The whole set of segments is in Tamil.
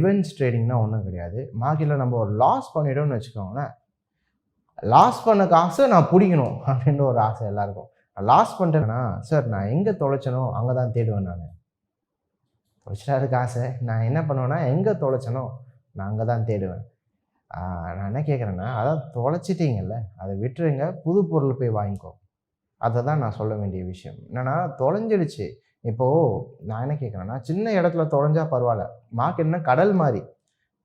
ரிவெஞ்ச் ட்ரேடிங்னா ஒன்றும் கிடையாது. மார்க்கெட்டில் நம்ம ஒரு லாஸ் பண்ணிட்டோம்னு வச்சுக்கோங்களேன், லாஸ் பண்ண காசை நான் பிடிக்கணும் அப்படின்ற ஒரு ஆசை எல்லாருக்கும். லாஸ் பண்ணிட்டேன்னா, சார் நான் எங்கே தொலைச்சனோ அங்கே தான் தேடுவேன் நான். தொலைச்சிட்டாரு காசை, நான் என்ன பண்ணுவேன்னா எங்கே தொலைச்சனோ நான் அங்கே தான் தேடுவேன். நான் என்ன கேட்குறேன்னா, அதான் தொலைச்சிட்டிங்கல்ல, அதை விட்டுருங்க, புது பொருள் போய் வாங்கிக்கோ. அதை தான் நான் சொல்ல வேண்டிய விஷயம். என்னென்னா தொலைஞ்சிடுச்சு. இப்போது நான் என்ன கேட்குறேன்னா, சின்ன இடத்துல தொலைஞ்சா பரவாயில்ல, மார்க்கெட்னா கடல் மாதிரி.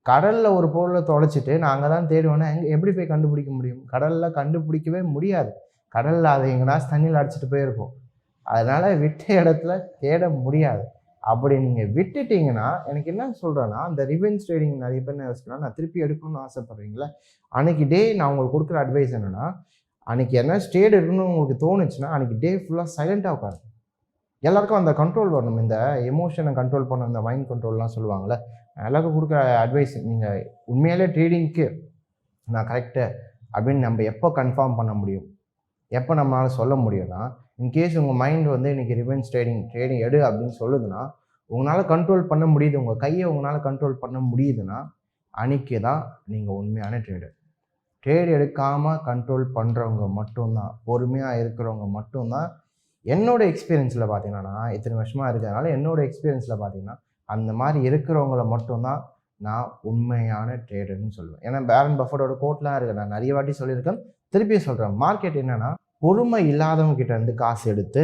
கடலில் ஒரு பொருளை தொலைச்சிட்டு நான் அங்கே தான் தேடுவேன்னா எப்படி போய் கண்டுபிடிக்க முடியும்? கடலில் கண்டுபிடிக்கவே முடியாது. கடலில் அதை எங்கேனாச்சும் தண்ணியில் அடிச்சுட்டு போயிருக்கும். அதனால் விட்ட இடத்துல தேட முடியாது. அப்படி நீங்கள் விட்டுட்டிங்கன்னா, எனக்கு என்ன சொல்கிறேன்னா, அந்த ரிவெஞ்ச் ட்ரேடிங் நிறைய பேர் என்ன யோசிக்கலாம், நான் திருப்பி எடுக்கணும்னு ஆசைப்பட்றீங்களா? அன்றைக்கி டே நான் உங்களுக்கு கொடுக்குற அட்வைஸ் என்னென்னா, அன்றைக்கி என்ன ஸ்டேட் எடுக்கணும்னு உங்களுக்கு தோணுச்சுன்னா, அன்றைக்கி டே ஃபுல்லாக சைலண்ட்டாக உட்காருங்க. எல்லாருக்கும் அந்த கண்ட்ரோல் வரணும். இந்த எமோஷனை கண்ட்ரோல் பண்ண இந்த மைண்ட் கண்ட்ரோல்லாம் சொல்லுவாங்கள்ல, எல்லாருக்கும் கொடுக்குற அட்வைஸ், நீங்கள் உண்மையிலே ட்ரேடிங்க்கு நான் கரெக்டு அப்படின்னு நம்ம எப்போ கன்ஃபார்ம் பண்ண முடியும், எப்போ நம்மளால் சொல்ல முடியும்னா, இன்கேஸ் உங்கள் மைண்ட் வந்து இன்றைக்கி ரிவெஞ்ச் ட்ரேடிங் எடு அப்படின்னு சொல்லுதுன்னா, உங்களால் கண்ட்ரோல் பண்ண முடியுது, உங்கள் கையை உங்களால் கண்ட்ரோல் பண்ண முடியுதுன்னா, அன்றைக்கி தான் நீங்கள் உண்மையான ட்ரேடர். ட்ரேட் எடுக்காமல் கண்ட்ரோல் பண்ணுறவங்க மட்டும்தான், பொறுமையாக இருக்கிறவங்க மட்டும்தான். என்னோடய எக்ஸ்பீரியன்ஸில் பார்த்தீங்கன்னா, நான் இத்தனை வருஷமாக இருக்கிறதுனால என்னோடய எக்ஸ்பீரியன்ஸில் பார்த்தீங்கன்னா, அந்த மாதிரி இருக்கிறவங்கள மட்டும்தான் நான் உண்மையான ட்ரேடர்னு சொல்லுவேன். ஏன்னா வாரன் பஃபட்டோட கோட்லாம் இருக்குது, நான் நிறைய வாட்டி சொல்லியிருக்கேன், திருப்பி சொல்கிறேன். மார்க்கெட் என்னென்னா, பொறுமை இல்லாதவங்க கிட்ட இருந்து காசு எடுத்து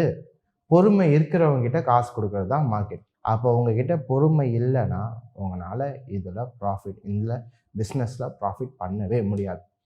பொறுமை இருக்கிறவங்க கிட்ட காசு கொடுக்கறது தான் மார்க்கெட். அப்போ உங்ககிட்ட பொறுமை இல்லைன்னா உங்களால் இதில் ப்ராஃபிட், இல்லை பிஸ்னஸில் ப்ராஃபிட் பண்ணவே முடியாது.